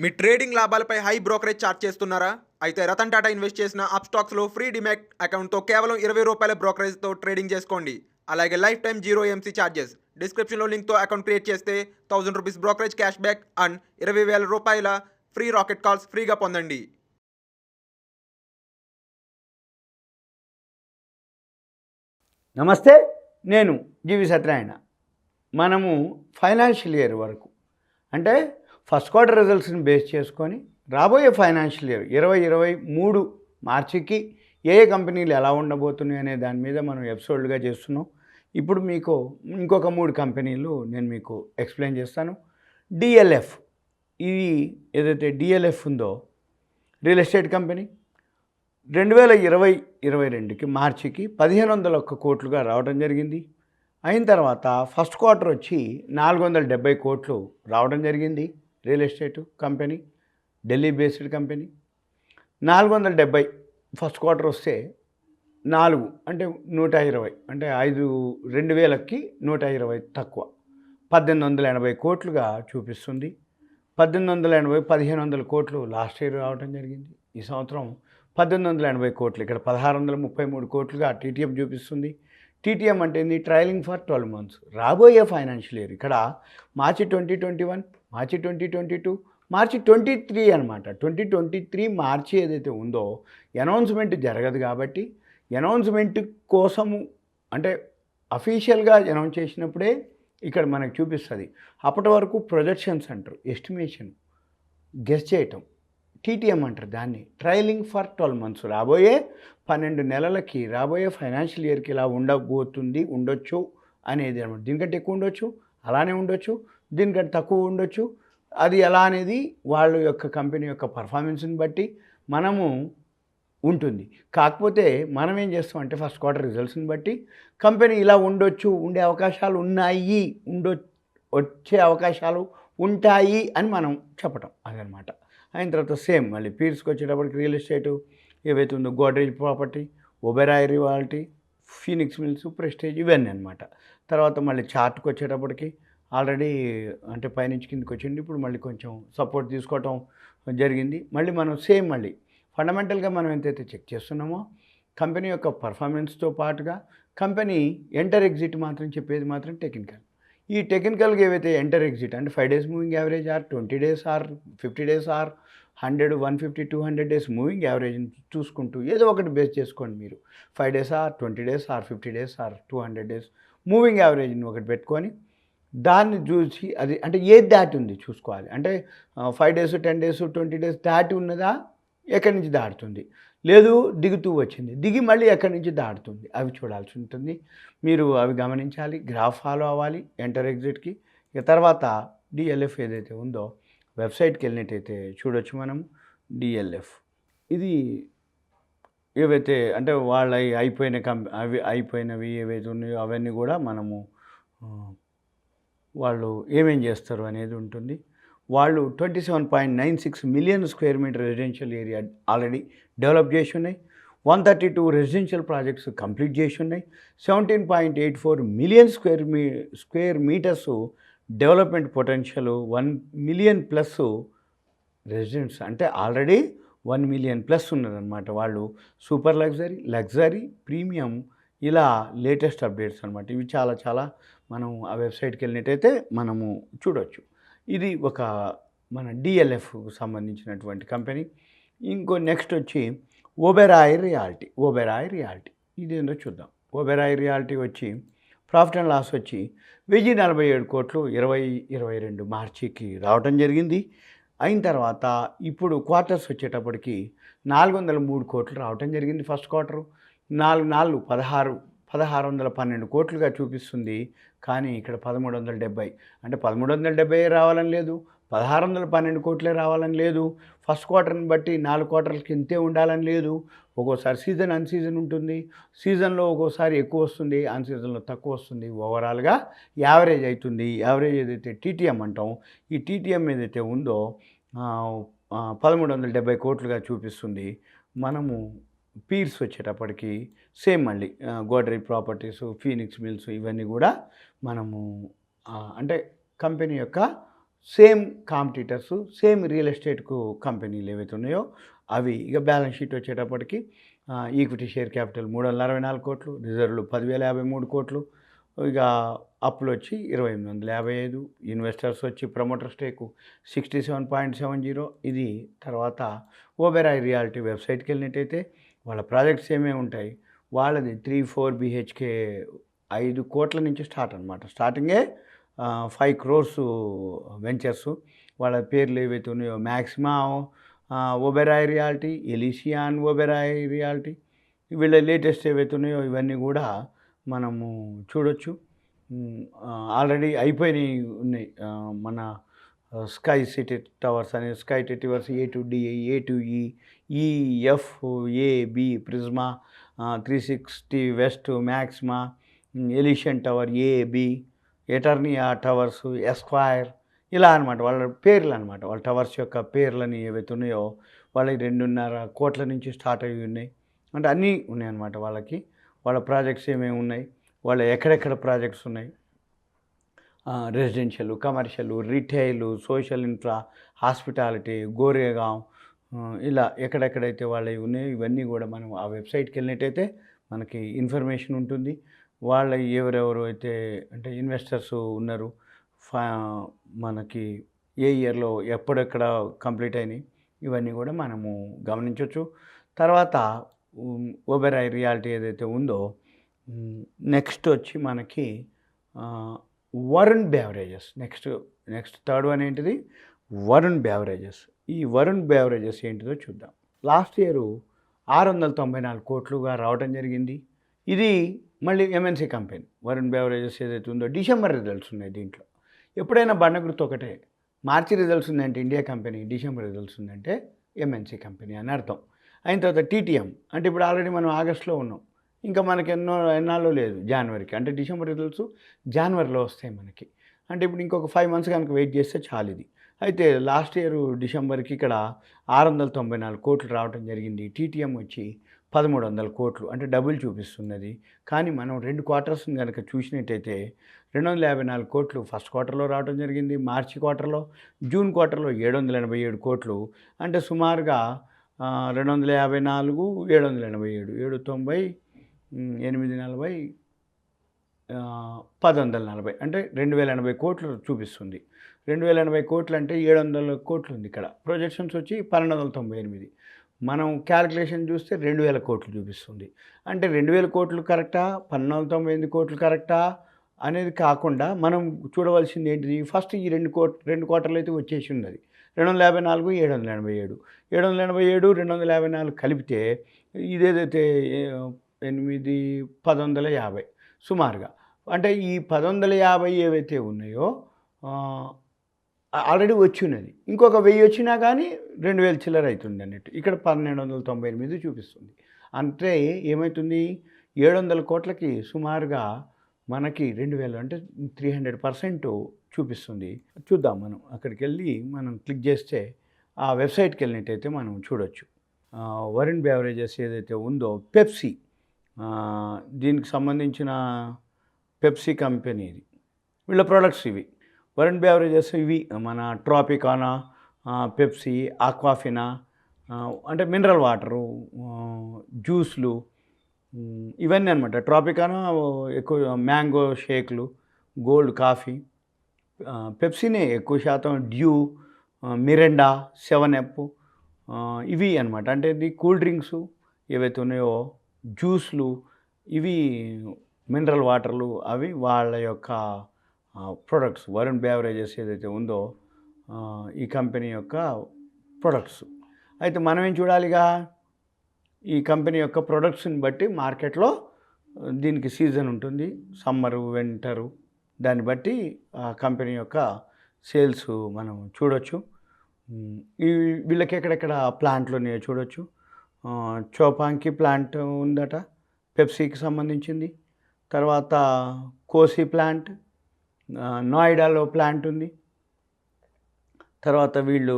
మీ trading లాభాలపై high brokerage charge చేస్తున్నారా? అయితే రతన్ టాటా ఇన్వెస్ట్ చేసిన అప్స్టాక్స్లో ఫ్రీ డిమాట్ అకౌంట్తో కేవలం ₹20 బ్రోకరేజ్తో ట్రేడింగ్ చేసుకోండి. అలాగే life time zero MC charges. డిస్క్రిప్షన్లో లింక్తో అకౌంట్ క్రియేట్ చేస్తే ₹1000 brokerage cash back and ₹20,000 free rocket calls ఫ్రీగా పొందండి. నమస్తే, నేను GVSatyanarayana. మనము ఫైనాన్షియల్ ఇయర్ వరకు అంటే ఫస్ట్ క్వార్టర్ రిజల్ట్స్ని బేస్ చేసుకొని రాబోయే ఫైనాన్షియల్ ఇయర్ 2023 మార్చికి ఏ కంపెనీలు ఎలా ఉండబోతున్నాయి అనే దాని మీద మనం ఎపిసోడ్లుగా చేస్తున్నాం. ఇప్పుడు మీకు ఇంకొక 3 కంపెనీలు నేను మీకు ఎక్స్ప్లెయిన్ చేస్తాను. DLF, ఇది ఏదైతే DLF ఉందో రియల్ ఎస్టేట్ కంపెనీ 2020-22కి మార్చికి 1501 కోట్లుగా రావడం జరిగింది. అయిన తర్వాత ఫస్ట్ క్వార్టర్ వచ్చి 470 కోట్లు రావడం జరిగింది. Real estate company, Delhi based company. 470 first quarter వస్తే 4 అంటే 120, అంటే 2000కి 120 తక్కువ, 1880 కోట్లుగా చూపిస్తుంది. 1880, 1500 కోట్లు లాస్ట్ ఇయర్ రావడం జరిగింది. ఈ సంవత్సరం 1880 కోట్లు, ఇక్కడ 1633 కోట్లుగా TTM చూపిస్తుంది. TTM అంటే ఏంది? ట్రailing ఫర్ 12 months. రాబోయే ఫైనాన్షియల్ ఇయర్ ఇక్కడ మార్చి 2021, మార్చి 2022, మార్చి 23 అనమాట. 2023 మార్చి ఏదైతే ఉందో అనౌన్స్మెంట్ జరగదు కాబట్టి అనౌన్స్మెంట్ కోసము అంటే అఫీషియల్గా అనౌన్స్ చేసినప్పుడే ఇక్కడ మనకు చూపిస్తుంది. అప్పటి వరకు ప్రొజెక్షన్స్ అంటారు, ఎస్టిమేషన్, గెస్ చేయటం. TTM అంటారు దాన్ని, ట్రailing ఫర్ 12 months. రాబోయే 12 నెలలకి రాబోయే ఫైనాన్షియల్ ఇయర్కి ఇలా ఉండొచ్చు అనేది అనమాట. దీనికంటే ఎక్కువ ఉండొచ్చు, అలానే ఉండొచ్చు, దీనికంటే తక్కువ ఉండొచ్చు. అది ఎలా అనేది వాళ్ళ యొక్క కంపెనీ యొక్క పర్ఫార్మెన్స్ని బట్టి మనము ఉంటుంది. కాకపోతే మనం ఏం చేస్తామంటే ఫస్ట్ క్వార్టర్ రిజల్ట్స్ని బట్టి కంపెనీ ఇలా ఉండొచ్చు, ఉండే అవకాశాలు ఉన్నాయి, వచ్చే అవకాశాలు ఉంటాయి అని మనం చెప్పటం అదనమాట. అయిన తర్వాత సేమ్ మళ్ళీ పీర్స్కి వచ్చేటప్పటికి రియల్ ఎస్టేటు ఏవైతే ఉందో Godrej property, Oberoi realty, Phoenix Mills, Prestige, ఇవన్నీ అనమాట. తర్వాత మళ్ళీ చార్ట్కి వచ్చేటప్పటికి ఆల్రెడీ అంటే పైనుంచి కిందకి వచ్చింది. ఇప్పుడు మళ్ళీ కొంచెం సపోర్ట్ తీసుకోవటం జరిగింది. మళ్ళీ మనం సేమ్ మళ్ళీ ఫండమెంటల్గా మనం ఎంతైతే చెక్ చేస్తున్నామో కంపెనీ యొక్క పర్ఫార్మెన్స్తో పాటుగా కంపెనీ ఎంటర్ ఎగ్జిట్ మాత్రం చెప్పేది మాత్రం టెక్నికల్. ఈ టెక్నికల్గా ఏవైతే ఎంటర్ ఎగ్జిట్ అంటే 5 days moving average or 20 days or 50 days or 100, 150, 200 days moving average చూసుకుంటూ ఏదో ఒకటి బేస్ చేసుకోండి మీరు. 5 days or 20 days or 50 days or 200 days moving యావరేజ్ని ఒకటి పెట్టుకొని దాన్ని చూసి అది అంటే ఏది దాటి ఉంది చూసుకోవాలి. అంటే 5 days, 10 days, 20 days దాటి ఉన్నదా, ఎక్కడి నుంచి దాటుతుంది, లేదు దిగుతూ వచ్చింది, దిగి మళ్ళీ ఎక్కడి నుంచి దాటుతుంది, అవి చూడాల్సి ఉంటుంది. మీరు అవి గమనించాలి, గ్రాఫ్ ఫాలో అవ్వాలి ఎంటర్ ఎగ్జిట్కి. ఇక తర్వాత DLF ఏదైతే ఉందో వెబ్సైట్కి వెళ్ళినట్టయితే చూడొచ్చు మనము. DLF ఇది ఏవైతే అంటే వాళ్ళ అయిపోయినవి ఏవైతే ఉన్నాయో అవన్నీ కూడా మనము వాళ్ళు ఏమేం చేస్తారు అనేది ఉంటుంది. వాళ్ళు 27.96 million square meter residential area already develop చేసి ఉన్నాయి. 132 రెసిడెన్షియల్ ప్రాజెక్ట్స్ కంప్లీట్ చేసి ఉన్నాయి. 17.84 million square metres development potential, 1 million plus residents అంటే ఆల్రెడీ 1 million ప్లస్ ఉన్నదన్నమాట. వాళ్ళు సూపర్ లగ్జరీ, ప్రీమియం, ఇలా లేటెస్ట్ అప్డేట్స్ అనమాట. ఇవి చాలా చాలా మనం ఆ వెబ్సైట్కి వెళ్ళినట్టయితే మనము చూడవచ్చు. ఇది ఒక మన DLFకు సంబంధించినటువంటి కంపెనీ. ఇంకో నెక్స్ట్ వచ్చి ఒబెరాయ్ రియాల్టీ ఇదేందో చూద్దాం. ఒబెరాయ్ రియాల్టీ వచ్చి ప్రాఫిట్ అండ్ లాస్ వచ్చి 1047 కోట్లు 2022 మార్చికి రావడం జరిగింది. అయిన తర్వాత ఇప్పుడు క్వార్టర్స్ వచ్చేటప్పటికి 403 కోట్లు రావడం జరిగింది. ఫస్ట్ క్వార్టరు 1612 కోట్లుగా చూపిస్తుంది. కానీ ఇక్కడ 1370, అంటే 1370 రావాలని లేదు, 1612 కోట్లే రావాలని లేదు. ఫస్ట్ క్వార్టర్ని బట్టి 4 క్వార్టర్లకి ఇంతే ఉండాలని లేదు. ఒక్కోసారి సీజన్ అన్సీజన్ ఉంటుంది. సీజన్లో ఒక్కోసారి ఎక్కువ వస్తుంది, అన్ సీజన్లో తక్కువ వస్తుంది. ఓవరాల్గా యావరేజ్ అవుతుంది. యావరేజ్ ఏదైతే TTM అంటాం, ఈ TTM ఏదైతే ఉందో 1370 కోట్లుగా చూపిస్తుంది. మనము పీర్స్ వచ్చేటప్పటికి సేమ్ మళ్ళీ గోడ్రేజ్ ప్రాపర్టీస్, ఫీనిక్స్ మిల్స్, ఇవన్నీ కూడా మనము అంటే కంపెనీ యొక్క సేమ్ కాంపిటీటర్స్, సేమ్ రియల్ ఎస్టేట్కు కంపెనీలు ఏవైతే ఉన్నాయో అవి. ఇక బ్యాలెన్స్ షీట్ వచ్చేటప్పటికి ఈక్విటీ షేర్ క్యాపిటల్ 364 కోట్లు, రిజర్వ్లు 10,053 కోట్లు, ఇక అప్పులు వచ్చి 2,855, ఇన్వెస్టర్స్ వచ్చి ప్రమోటర్ స్టేకు 67.70 ఇది. తర్వాత ఓబెరాయ్ రియాలిటీ వెబ్సైట్కి వెళ్ళినట్టయితే వాళ్ళ ప్రాజెక్ట్స్ ఏమేమి ఉంటాయి, వాళ్ళది 3-4 BHK 5 కోట్ల నుంచి స్టార్ట్ అనమాట. స్టార్టింగే 5 crores వెంచర్స్. వాళ్ళ పేర్లు ఏవైతే ఉన్నాయో Maxima Oberoi realty, Elysian Oberoi realty, వీళ్ళ లేటెస్ట్ ఏవైతే ఉన్నాయో ఇవన్నీ కూడా మనము చూడొచ్చు. ఆల్రెడీ అయిపోయినాయి ఉన్నాయి. మన స్కై సిటీ టవర్స్ అనే sky towers A2D, A2E, EF, AB, Prisma, 360 west, Maxima, Elysian tower, AB, Eternia towers, Esquire, ఇలా అనమాట వాళ్ళ పేర్లు అనమాట. వాళ్ళ టవర్స్ యొక్క పేర్లని ఏవైతే ఉన్నాయో వాళ్ళకి 2.5 కోట్ల నుంచి స్టార్ట్ అయ్యి ఉన్నాయి. అంటే అన్నీ ఉన్నాయన్నమాట వాళ్ళకి. వాళ్ళ ప్రాజెక్ట్స్ ఏమేమి ఉన్నాయి, వాళ్ళ ఎక్కడెక్కడ ప్రాజెక్ట్స్ ఉన్నాయి, residential, commercial, retail, social infra, hospitality, Goregaon, ఇలా ఎక్కడెక్కడైతే వాళ్ళవి ఉన్నాయో ఇవన్నీ కూడా మనం ఆ వెబ్సైట్కి వెళ్ళినట్టయితే మనకి ఇన్ఫర్మేషన్ ఉంటుంది. వాళ్ళ ఎవరెవరు అయితే అంటే ఇన్వెస్టర్స్ ఉన్నారు, మనకి ఏ ఇయర్లో ఎప్పుడెక్కడ కంప్లీట్ అయినాయి ఇవన్నీ కూడా మనము గమనించవచ్చు. తర్వాత ఓబెరాయ్ రియాలిటీ ఏదైతే ఉందో, నెక్స్ట్ వచ్చి మనకి Varun beverages. Next third one ఏంటిది, వరుణ్ బెవరేజెస్. ఈ వరుణ్ బెవరేజెస్ ఏంటిదో చూద్దాం. లాస్ట్ ఇయర్ 694 కోట్లుగా రావడం జరిగింది. ఇది మళ్ళీ MNC కంపెనీ. వరుణ్ బెవరేజెస్ ఏదైతే ఉందో డిసెంబర్ రిజల్ట్స్ ఉన్నాయి దీంట్లో. ఎప్పుడైనా బండ గుర్తు ఒకటే, మార్చి రిజల్ట్స్ ఉందంటే ఇండియా కంపెనీ, డిసెంబర్ రిజల్ట్స్ ఉందంటే MNC కంపెనీ అని అర్థం. అయిన తర్వాత TTM అంటే ఇప్పుడు ఆల్రెడీ మనం ఆగస్టులో ఉన్నాం, ఇంకా మనకి ఎన్నాళ్ళు లేదు జనవరికి. అంటే డిసెంబర్ రిజల్ట్స్ జనవరిలో వస్తాయి మనకి. అంటే ఇప్పుడు ఇంకొక 5 months కనుక వెయిట్ చేస్తే చాలు ఇది. అయితే లాస్ట్ ఇయర్ డిసెంబర్కి ఇక్కడ 694 కోట్లు రావడం జరిగింది. TTM వచ్చి 1,300 కోట్లు, అంటే డబుల్ చూపిస్తున్నది. కానీ మనం 2 క్వార్టర్స్ని కనుక చూసినట్టయితే 254 కోట్లు ఫస్ట్ క్వార్టర్లో రావడం జరిగింది, మార్చి క్వార్టర్లో. జూన్ క్వార్టర్లో 787 కోట్లు, అంటే సుమారుగా 254, 787, 790, 840, 1,040, అంటే 2,080 కోట్లు చూపిస్తుంది. 2,080 కోట్లు అంటే 700 కోట్లు ఉంది ఇక్కడ. ప్రొజెక్షన్స్ వచ్చి 1,298. మనం క్యాలిక్యులేషన్ చూస్తే 2,000 కోట్లు చూపిస్తుంది. అంటే 2,000 కోట్లు కరెక్టా, 1,298 కోట్లు కరెక్టా అనేది కాకుండా మనం చూడవలసింది ఏంటిది, ఫస్ట్ ఈ 2 క్వార్టర్లు అయితే వచ్చేసి ఉన్నది. 254, 787, 787, 254 కలిపితే ఇదేదైతే 8, 1,150 సుమారుగా. అంటే ఈ 1,150 ఏవైతే ఉన్నాయో ఆల్రెడీ వచ్చి ఉన్నది. ఇంకొక 1000 వచ్చినా కానీ 2,000 చిల్లర అవుతుంది అన్నట్టు. ఇక్కడ 1,298 చూపిస్తుంది. అంటే ఏమవుతుంది, 700 కోట్లకి సుమారుగా మనకి 2,000 అంటే 300% చూపిస్తుంది. చూద్దాం మనం అక్కడికి వెళ్ళి మనం క్లిక్ చేస్తే ఆ వెబ్సైట్కి వెళ్ళినట్టయితే మనం చూడొచ్చు. వరుణ్ బెవరేజెస్ ఏదైతే ఉందో పెప్సీ, దీనికి సంబంధించిన పెప్సీ కంపెనీ ఇది. వీళ్ళ ప్రోడక్ట్స్ ఇవి. వరుణ్ బెవరేజెస్ ఇవి మన ట్రాపికానా, పెప్సీ, ఆక్వాఫినా, అంటే మినరల్ వాటరు, జ్యూస్లు, ఇవన్నీ అనమాట. ట్రాపికానా ఎక్కువ మ్యాంగో షేక్లు, గోల్డ్ కాఫీ. పెప్సీనే ఎక్కువ శాతం డ్యూ, మిరిండా, 7up, ఇవి అనమాట. అంటే ఇది కూల్ డ్రింక్స్ ఏవైతే ఉన్నాయో, జ్యూస్లు, ఇవి మినరల్ వాటర్లు, అవి వాళ్ళ యొక్క ప్రొడక్ట్స్. వరుణ్ బెవరేజెస్ ఏదైతే ఉందో ఈ కంపెనీ యొక్క ప్రొడక్ట్స్. అయితే మనం ఏం చూడాలిగా, ఈ కంపెనీ యొక్క ప్రొడక్ట్స్ని బట్టి మార్కెట్లో దీనికి సీజన్ ఉంటుంది, సమ్మరు, వింటరు, దాన్ని బట్టి ఆ కంపెనీ యొక్క సేల్స్ మనం చూడొచ్చు. ఈ వీళ్ళకి ఎక్కడెక్కడ ప్లాంట్లు ఉన్నాయో చూడొచ్చు. చోపాంకి ప్లాంట్ ఉందట పెప్సీకి సంబంధించింది. తర్వాత కోసి ప్లాంట్, నోయిడాలో ప్లాంట్ ఉంది. తర్వాత వీళ్ళు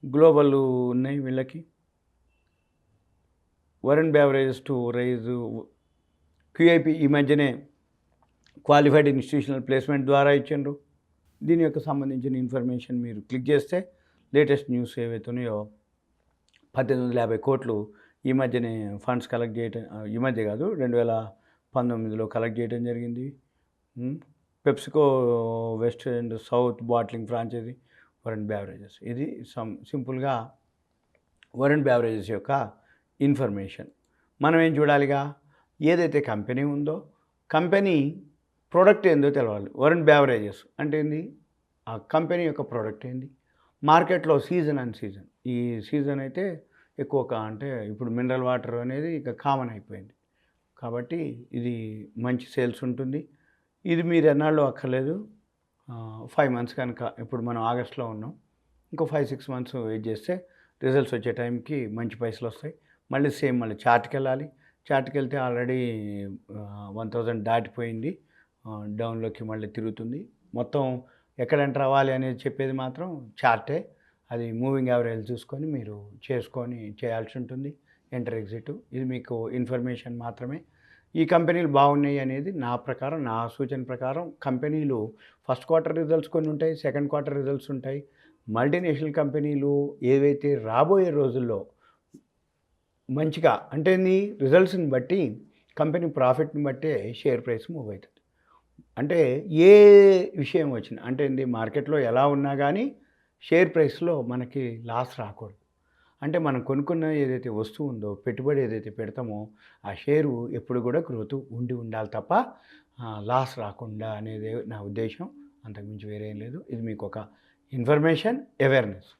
గ్లోబల్ ఉన్నాయి వీళ్ళకి. Varun Beverages to raise QIP ఈ మధ్యనే క్వాలిఫైడ్ ఇన్స్టిట్యూషనల్ ప్లేస్మెంట్ ద్వారా ఇచ్చిండ్రు. దీని యొక్క సంబంధించిన ఇన్ఫర్మేషన్ మీరు క్లిక్ చేస్తే లేటెస్ట్ న్యూస్ ఏవైతే ఉన్నాయో 1850 కోట్లు ఈ మధ్యనే ఫండ్స్ కలెక్ట్ చేయటం, ఈ మధ్య కాదు 2019లో కలెక్ట్ చేయడం జరిగింది. PepsiCo west and south bottling franchisee Varun Beverages. ఇది సింపుల్గా వరుణ్ బెవరేజెస్ యొక్క ఇన్ఫర్మేషన్. మనం ఏం చూడాలిగా, ఏదైతే కంపెనీ ఉందో కంపెనీ ప్రోడక్ట్ ఏందో తెలవాలి. వరుణ్ బెవరేజెస్ అంటే ఏంది, ఆ కంపెనీ యొక్క ప్రోడక్ట్ ఏంది, మార్కెట్లో సీజన్ అండ్ సీజన్. ఈ సీజన్ అయితే ఎక్కువ అంటే ఇప్పుడు మినరల్ వాటర్ అనేది ఇక కామన్ అయిపోయింది కాబట్టి ఇది మంచి సేల్స్ ఉంటుంది. ఇది మీరు ఎన్నాళ్ళు అక్కర్లేదు, 5 మంత్స్ కనుక, ఇప్పుడు మనం ఆగస్ట్లో ఉన్నాం, ఇంకో 5-6 మంత్స్ వెయిట్ చేస్తే రిజల్ట్స్ వచ్చే టైంకి మంచి పైసలు వస్తాయి. మళ్ళీ మళ్ళీ చార్ట్కి వెళ్ళాలి. చార్ట్కి వెళ్తే ఆల్రెడీ 1000 దాటిపోయింది, డౌన్లోకి మళ్ళీ తిరుగుతుంది. మొత్తం ఎక్కడ ఎంటర్ అవ్వాలి అనేది చెప్పేది మాత్రం చార్టే. అది మూవింగ్ యావరేజ్ చూసుకొని మీరు చేయాల్సి ఉంటుంది ఎంటర్ ఎగ్జిట్. ఇది మీకు ఇన్ఫర్మేషన్ మాత్రమే. ఈ కంపెనీలు బాగున్నాయి అనేది నా ప్రకారం, నా సూచన ప్రకారం. కంపెనీలు ఫస్ట్ క్వార్టర్ రిజల్ట్స్ కొన్ని ఉంటాయి, సెకండ్ క్వార్టర్ రిజల్ట్స్ ఉంటాయి. మల్టీనేషనల్ కంపెనీలు ఏవైతే రాబోయే రోజుల్లో మంచిగా అంటే రిజల్ట్స్ని బట్టి, కంపెనీ ప్రాఫిట్ని బట్టే షేర్ ప్రైస్ మూవ్ అవుతుంది. అంటే ఏ విషయం వచ్చినా అంటే మార్కెట్లో ఎలా ఉన్నా కానీ షేర్ ప్రైస్లో మనకి లాస్ రాకూడదు. అంటే మనం కొనుక్కున్న ఏదైతే వస్తువు ఉందో, పెట్టుబడి ఏదైతే పెడతామో ఆ షేరు ఎప్పుడు కూడా గ్రోత్ ఉండాలి తప్ప లాస్ రాకుండా అనేది నా ఉద్దేశం. అంతకుమించి వేరే ఏం లేదు. ఇది మీకు ఒక ఇన్ఫర్మేషన్, అవేర్నెస్.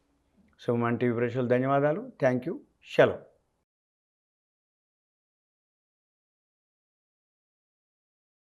సుమన్ టీవీ ప్రేక్షకులు ధన్యవాదాలు. Thank you. సెలవు.